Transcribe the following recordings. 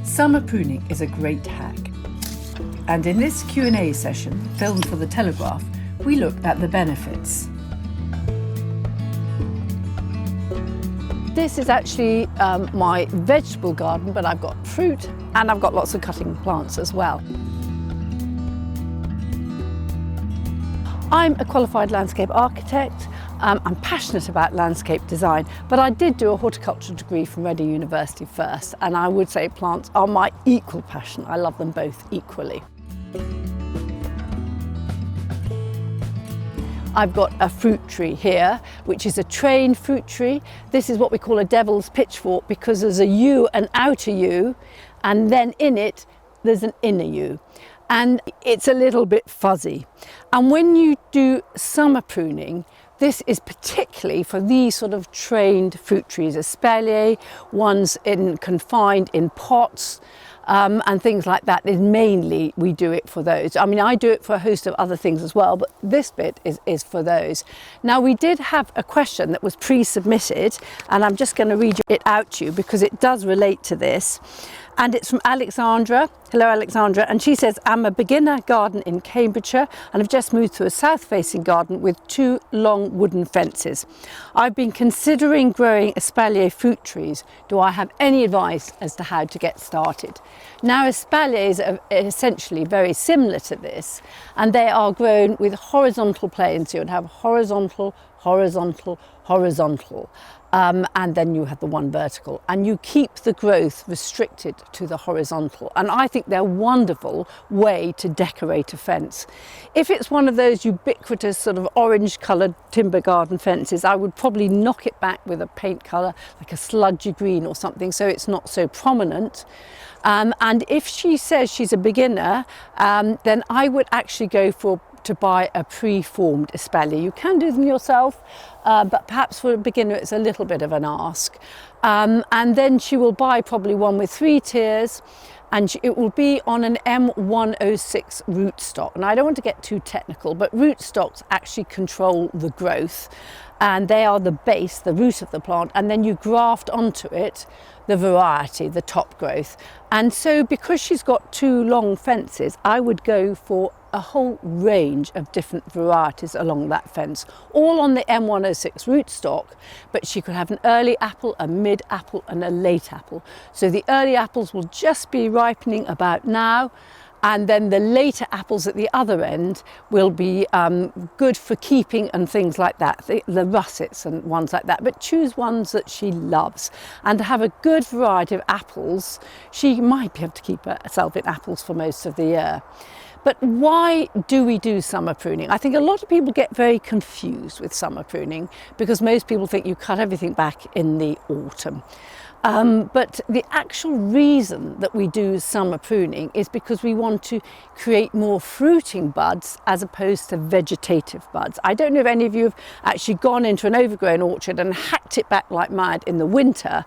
Summer pruning is a great hack. And in this Q&A session, filmed for the Telegraph, we looked at the benefits. This is actually my vegetable garden, but I've got fruit and I've got lots of cutting plants as well. I'm a qualified landscape architect. I'm passionate about landscape design, but I did do a horticulture degree from Reading University first, and I would say plants are my equal passion. I love them both equally. I've got a fruit tree here, which is a trained fruit tree. This is what we call a devil's pitchfork because there's a U, an outer U, and then in it, there's an inner U. And it's a little bit fuzzy. And when you do summer pruning, this is particularly for these sort of trained fruit trees, espaliers, ones confined in pots, and things like that. Mainly we do it for those. I mean, I do it for a host of other things as well, but this bit is for those. Now, we did have a question that was pre-submitted, and I'm just going to read it out to you because it does relate to this. And it's from Alexandra. Hello, Alexandra. And she says, I'm a beginner garden in Cambridgeshire and I've just moved to a south-facing garden with 2 long wooden fences. I've been considering growing espalier fruit trees. Do I have any advice as to how to get started? Now, espaliers are essentially very similar to this, and they are grown with horizontal planes. So you would have horizontal, horizontal, horizontal. And then you have the one vertical, and you keep the growth restricted to the horizontal. And I think they're a wonderful way to decorate a fence. If it's one of those ubiquitous sort of orange coloured timber garden fences, I would probably knock it back with a paint colour, like a sludgy green or something, so it's not so prominent. And if she says she's a beginner, then I would actually go to buy a pre-formed espalier. You can do them yourself, but perhaps for a beginner it's a little bit of an ask. And then she will buy probably one with 3 tiers, and it will be on an M106 rootstock. And I don't want to get too technical, but rootstocks actually control the growth, and they are the base, the root of the plant, and then you graft onto it the variety, the top growth. And so because she's got 2 long fences, I would go for a whole range of different varieties along that fence, all on the M106 rootstock, but she could have an early apple, a mid apple and a late apple. So the early apples will just be ripening about now, and then the later apples at the other end will be good for keeping and things like that, the russets and ones like that. But choose ones that she loves, and to have a good variety of apples. She might be able to keep herself in apples for most of the year. But why do we do summer pruning? I think a lot of people get very confused with summer pruning because most people think you cut everything back in the autumn. But the actual reason that we do summer pruning is because we want to create more fruiting buds as opposed to vegetative buds. I don't know if any of you have actually gone into an overgrown orchard and hacked it back like mad in the winter,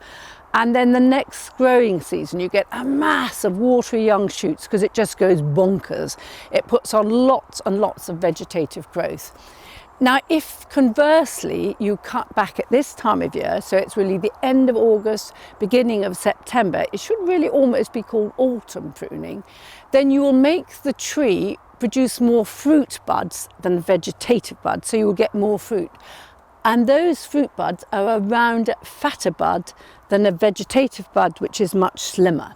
and then the next growing season you get a mass of watery young shoots because it just goes bonkers. It puts on lots and lots of vegetative growth. Now, if conversely you cut back at this time of year, so it's really the end of August, beginning of September, it should really almost be called autumn pruning, then you will make the tree produce more fruit buds than vegetative buds, so you will get more fruit. And those fruit buds are a rounder, fatter bud than a vegetative bud, which is much slimmer.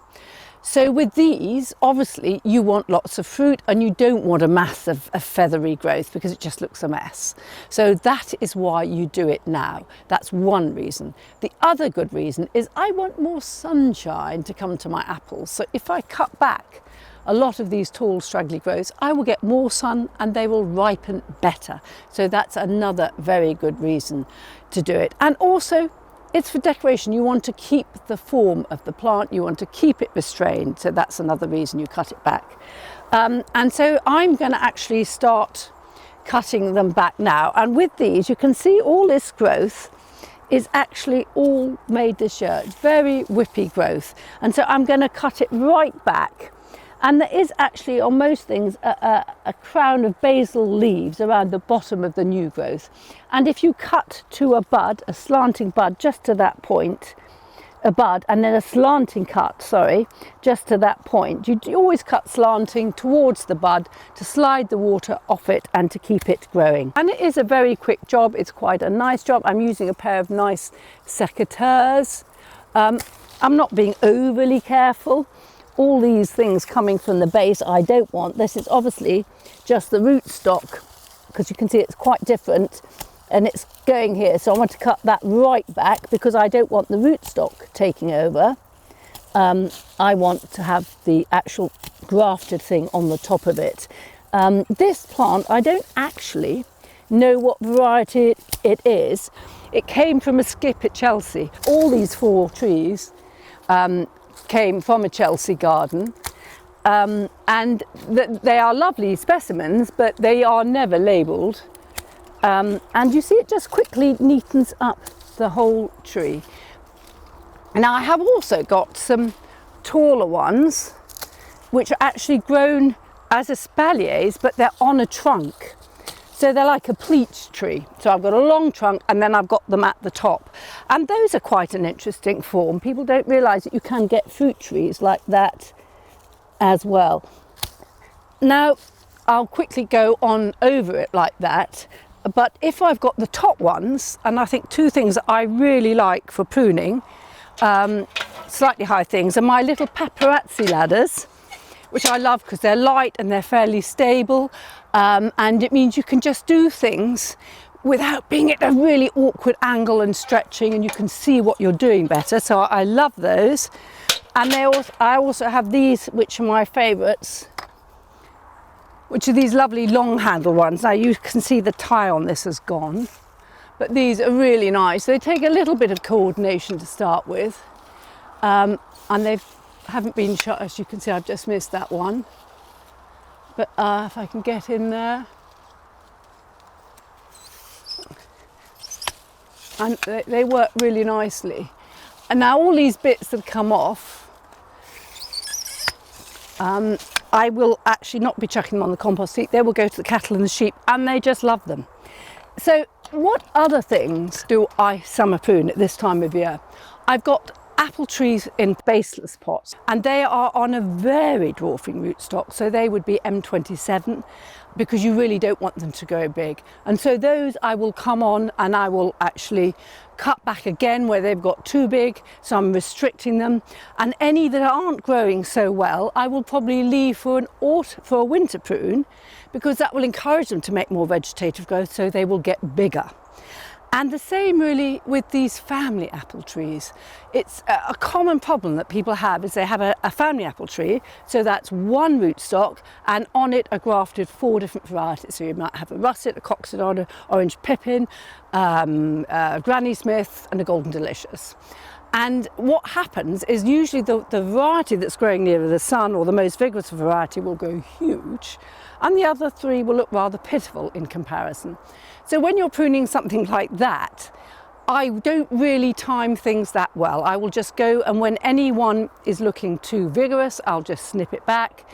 So with these, obviously, you want lots of fruit and you don't want a mass of feathery growth because it just looks a mess. So that is why you do it now. That's one reason. The other good reason is I want more sunshine to come to my apples. So if I cut back a lot of these tall, straggly growths, I will get more sun and they will ripen better. So that's another very good reason to do it. And also, it's for decoration. You want to keep the form of the plant, you want to keep it restrained, so that's another reason you cut it back. And so I'm going to actually start cutting them back now. And with these, you can see all this growth is actually all made this year. It's very whippy growth. And so I'm going to cut it right back. And there is actually, on most things, a crown of basil leaves around the bottom of the new growth. And if you cut to a bud, a slanting bud, just to that point, a bud and then a slanting cut, just to that point. You always cut slanting towards the bud to slide the water off it and to keep it growing. And it is a very quick job. It's quite a nice job. I'm using a pair of nice secateurs. I'm not being overly careful. All these things coming from the base I don't want. This is obviously just the rootstock, because you can see it's quite different. And it's going here, so I want to cut that right back because I don't want the rootstock taking over. I want to have the actual grafted thing on the top of it. This plant, I don't actually know what variety it is. It came from a skip at Chelsea. All these 4 trees came from a Chelsea garden. And they are lovely specimens, but they are never labelled. And you see it just quickly neatens up the whole tree. Now I have also got some taller ones which are actually grown as espaliers, but they're on a trunk. So they're like a pleach tree. So I've got a long trunk and then I've got them at the top. And those are quite an interesting form. People don't realise that you can get fruit trees like that as well. Now I'll quickly go on over it like that. But if I've got the top ones, and I think 2 things that I really like for pruning, slightly high things, are my little paparazzi ladders, which I love because they're light and they're fairly stable, and it means you can just do things without being at a really awkward angle and stretching, and you can see what you're doing better. So I love those. And I also have these, which are my favourites, which are these lovely long handle ones. Now you can see the tie on this has gone, but these are really nice. They take a little bit of coordination to start with, and they haven't been shut, as you can see. I've just missed that one, but if I can get in there, and they work really nicely. And now all these bits that come off, I will actually not be chucking them on the compost heap. They will go to the cattle and the sheep, and they just love them. So what other things do I summer prune at this time of year? I've got apple trees in baseless pots, and they are on a very dwarfing rootstock, so they would be M27, because you really don't want them to go big. And so those I will come on and I will actually cut back again where they've got too big, so I'm restricting them. And any that aren't growing so well, I will probably leave for a winter prune, because that will encourage them to make more vegetative growth, so they will get bigger. And the same really with these family apple trees. It's a common problem that people have is they have a family apple tree, so that's one rootstock, and on it are grafted 4 different varieties. So you might have a russet, a coccinelle, orange pippin, Granny Smith and a golden delicious. And what happens is usually the variety that's growing nearer the sun, or the most vigorous variety, will grow huge, and the other 3 will look rather pitiful in comparison. So when you're pruning something like that, I don't really time things that well. I will just go, and when any one is looking too vigorous, I'll just snip it back.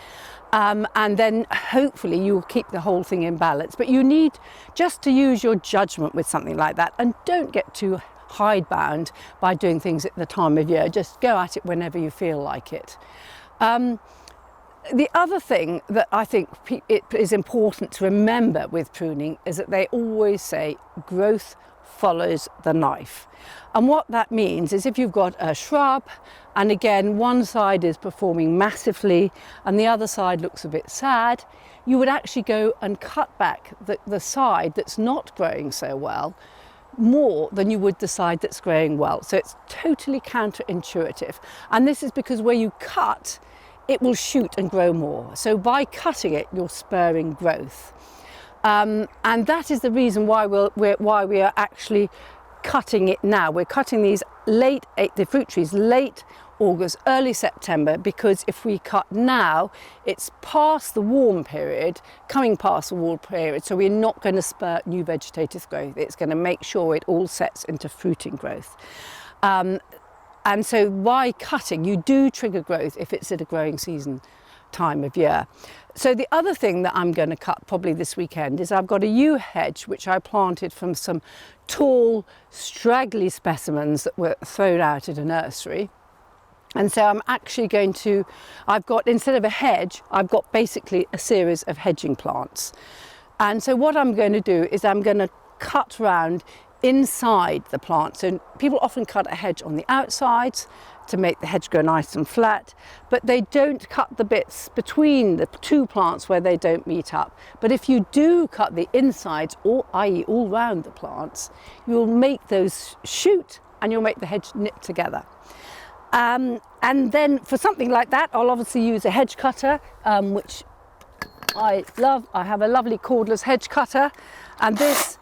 And then hopefully you'll keep the whole thing in balance. But you need just to use your judgment with something like that, and don't get too hidebound by doing things at the time of year. Just go at it whenever you feel like it. The other thing that I think it is important to remember with pruning is that they always say growth follows the knife. And what that means is if you've got a shrub, and again one side is performing massively and the other side looks a bit sad, you would actually go and cut back the side that's not growing so well more than you would the side that's growing well. So it's totally counterintuitive. And this is because where you cut, it will shoot and grow more. So by cutting it, you're spurring growth. And that is the reason why we are actually cutting it now. We're cutting these the fruit trees late August, early September, because if we cut now, it's past the warm period, coming past the warm period, so we're not going to spur new vegetative growth. It's going to make sure it all sets into fruiting growth. And so by cutting, you do trigger growth if it's at a growing season time of year. So the other thing that I'm going to cut probably this weekend is I've got a yew hedge which I planted from some tall, straggly specimens that were thrown out at a nursery. And so I'm actually going to, I've got, instead of a hedge, I've got basically a series of hedging plants. And so what I'm going to do is I'm going to cut round inside the plant. So people often cut a hedge on the outsides to make the hedge go nice and flat, but they don't cut the bits between the two plants where they don't meet up. But if you do cut the insides, or i.e. all round the plants, you'll make those shoot and you'll make the hedge knit together. And then for something like that, I'll obviously use a hedge cutter, which I love. I have a lovely cordless hedge cutter, and this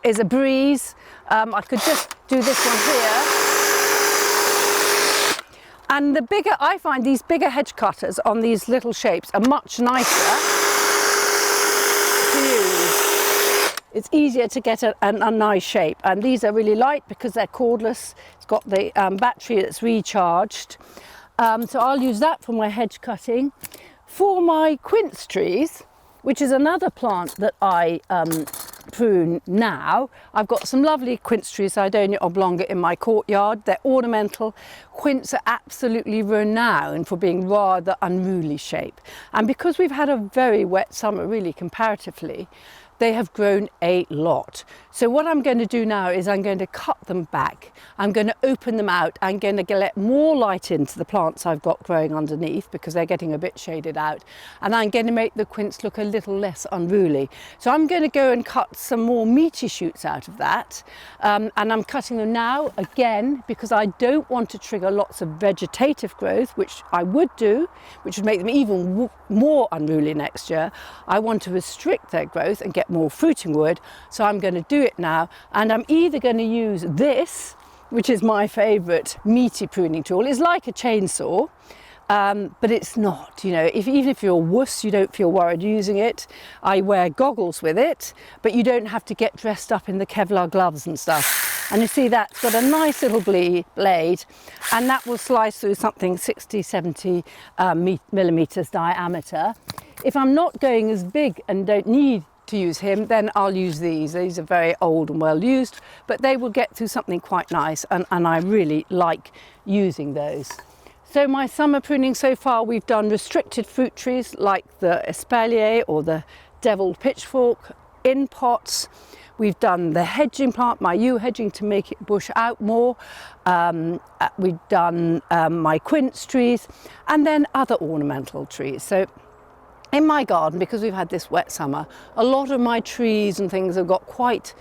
is a breeze. I could just do this one here. And the bigger, I find these bigger hedge cutters on these little shapes are much nicer to use. It's easier to get a nice shape. And these are really light because they're cordless. It's got the battery that's recharged. So I'll use that for my hedge cutting. For my quince trees, which is another plant that I prune now, I've got some lovely quince trees, Sidonia oblonga, in my courtyard. They're ornamental. Quince are absolutely renowned for being rather unruly shape. And because we've had a very wet summer, really comparatively, they have grown a lot. So what I'm going to do now is I'm going to cut them back. I'm going to open them out. I'm going to let more light into the plants I've got growing underneath because they're getting a bit shaded out. And I'm going to make the quince look a little less unruly. So I'm going to go and cut some more meaty shoots out of that. And I'm cutting them now again because I don't want to trigger lots of vegetative growth, which I would do, which would make them even more unruly next year. I want to restrict their growth and get more fruiting wood, so I'm going to do it now. And I'm either going to use this, which is my favourite meaty pruning tool. It's like a chainsaw, but it's not, you know, even if you're a wuss, you don't feel worried using it. I wear goggles with it, but you don't have to get dressed up in the Kevlar gloves and stuff. And you see that's got a nice little blade, and that will slice through something 60, 70 millimetres diameter. If I'm not going as big and don't need to use him, then I'll use these. These are very old and well used, but they will get through something quite nice, and I really like using those. So my summer pruning so far, we've done restricted fruit trees like the espalier or the deviled pitchfork in pots. We've done the hedging plant, my yew hedging, to make it bush out more. We've done my quince trees, and then other ornamental trees. So in my garden, because we've had this wet summer, a lot of my trees and things have got quite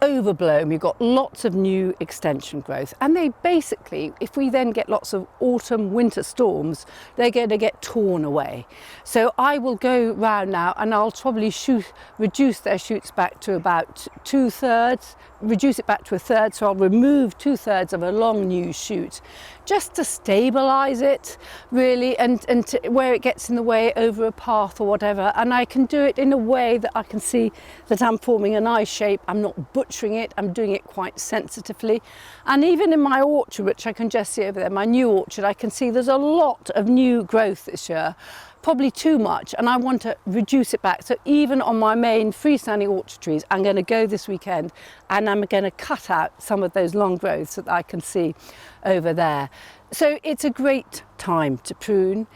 overblown. We've got lots of new extension growth, and they basically, if we then get lots of autumn winter storms, they're going to get torn away. So I will go round now and I'll probably reduce their shoots back to about 2/3, reduce it back to 1/3, so I'll remove 2/3 of a long new shoot just to stabilise it really, and to, where it gets in the way over a path or whatever, and I can do it in a way that I can see that I'm forming a nice shape. I'm not butchering it, I'm doing it quite sensitively. And even in my orchard, which I can just see over there, my new orchard, I can see there's a lot of new growth this year, probably too much, and I want to reduce it back. So even on my main freestanding orchard trees, I'm going to go this weekend and I'm going to cut out some of those long growths that I can see over there. So it's a great time to prune.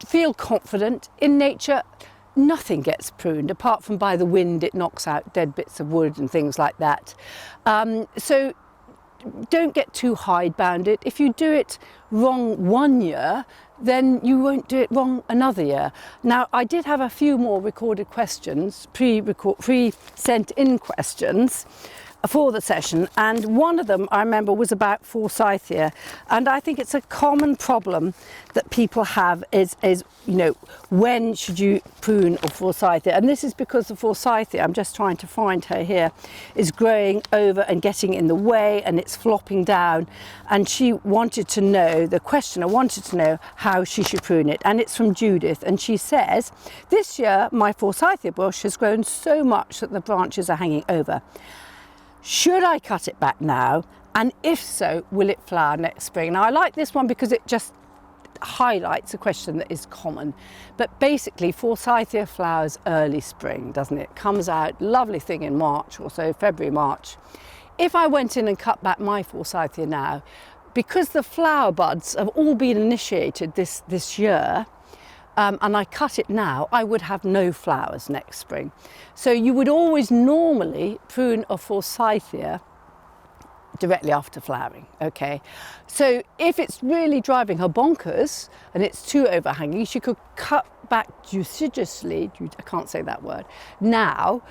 Feel confident. In nature, nothing gets pruned apart from by the wind. It knocks out dead bits of wood and things like that. So don't get too hide-bounded. If you do it wrong one year, then you won't do it wrong another year. Now, I did have a few more recorded questions, pre-sent in questions for the session, and one of them I remember was about forsythia, and I think it's a common problem that people have is you know, when should you prune a forsythia? And this is because the forsythia, I'm just trying to find her here, is growing over and getting in the way, and it's flopping down, and she wanted to know, the questioner wanted to know how she should prune it. And it's from Judith, and she says, this year my forsythia bush has grown so much that the branches are hanging over. Should I cut it back now? And if so, will it flower next spring? Now, I like this one because it just highlights a question that is common. But basically, forsythia flowers early spring, doesn't it? Comes out, lovely thing in March or so, February, March. If I went in and cut back my forsythia now, because the flower buds have all been initiated this year, and I cut it now, I would have no flowers next spring. So you would always normally prune a forsythia directly after flowering, okay? So if it's really driving her bonkers and it's too overhanging, she could cut back judiciously, I can't say that word, now,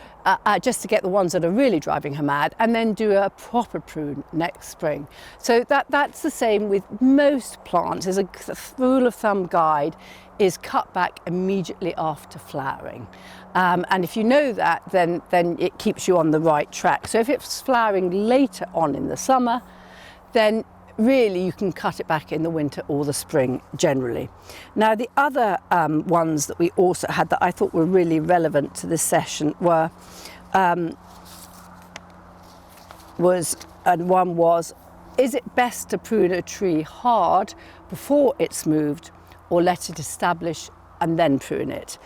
just to get the ones that are really driving her mad, and then do a proper prune next spring. So that's the same with most plants. As a rule of thumb guide, is cut back immediately after flowering. And if you know that, then it keeps you on the right track. So if it's flowering later on in the summer, then really you can cut it back in the winter or the spring generally. Now the other ones that we also had that I thought were really relevant to this session were, one was, is it best to prune a tree hard before it's moved, or let it establish and then prune it?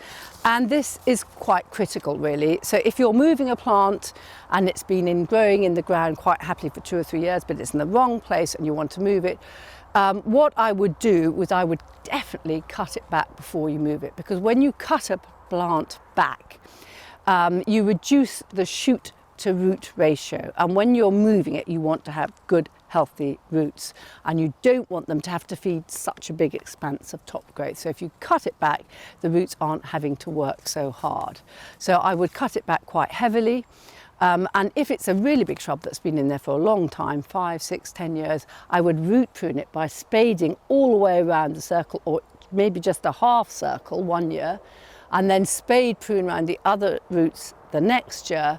And this is quite critical, really. So if you're moving a plant and it's been growing in the ground quite happily for 2 or 3 years, but it's in the wrong place and you want to move it, what I would do was I would definitely cut it back before you move it, because when you cut a plant back, you reduce the shoot to root ratio, and when you're moving it, you want to have good healthy roots, and you don't want them to have to feed such a big expanse of top growth. So if you cut it back, the roots aren't having to work so hard. So I would cut it back quite heavily, and if it's a really big shrub that's been in there for a long time, 5, 6, 10 years, I would root prune it by spading all the way around the circle, or maybe just a half circle 1 year, and then spade prune around the other roots the next year,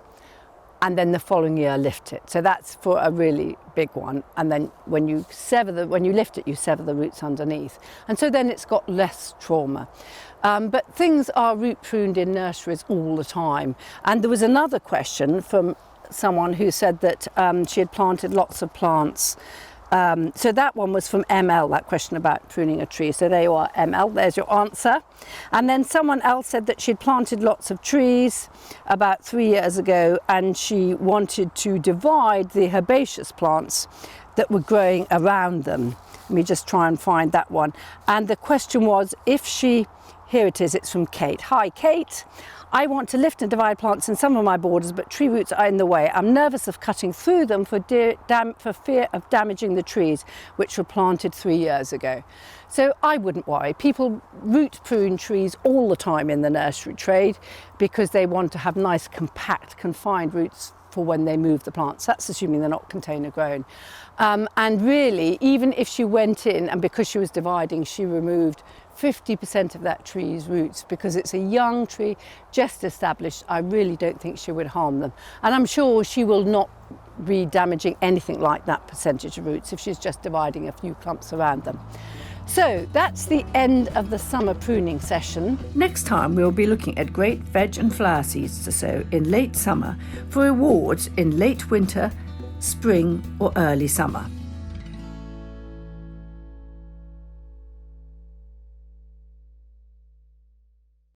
and then the following year lift it. So that's for a really big one. And then when you lift it, you sever the roots underneath. And so then it's got less trauma. But things are root pruned in nurseries all the time. And there was another question from someone who said that she had planted lots of plants. So that one was from ML, that question about pruning a tree. So there you are, ML, there's your answer. And then someone else said that she'd planted lots of trees about 3 years ago, and she wanted to divide the herbaceous plants that were growing around them. Let me just try and find that one. And the question was if she, here it is, it's from Kate. Hi, Kate. I want to lift and divide plants in some of my borders, but tree roots are in the way. I'm nervous of cutting through them for fear of damaging the trees, which were planted 3 years ago. So I wouldn't worry. People root prune trees all the time in the nursery trade because they want to have nice, compact, confined roots for when they move the plants. That's assuming they're not container grown. And really, even if she went in and because she was dividing, she removed 50% of that tree's roots because it's a young tree, just established, I really don't think she would harm them. And I'm sure she will not be damaging anything like that percentage of roots if she's just dividing a few clumps around them. So that's the end of the summer pruning session. Next time we'll be looking at great veg and flower seeds to sow in late summer for awards in late winter, spring or early summer.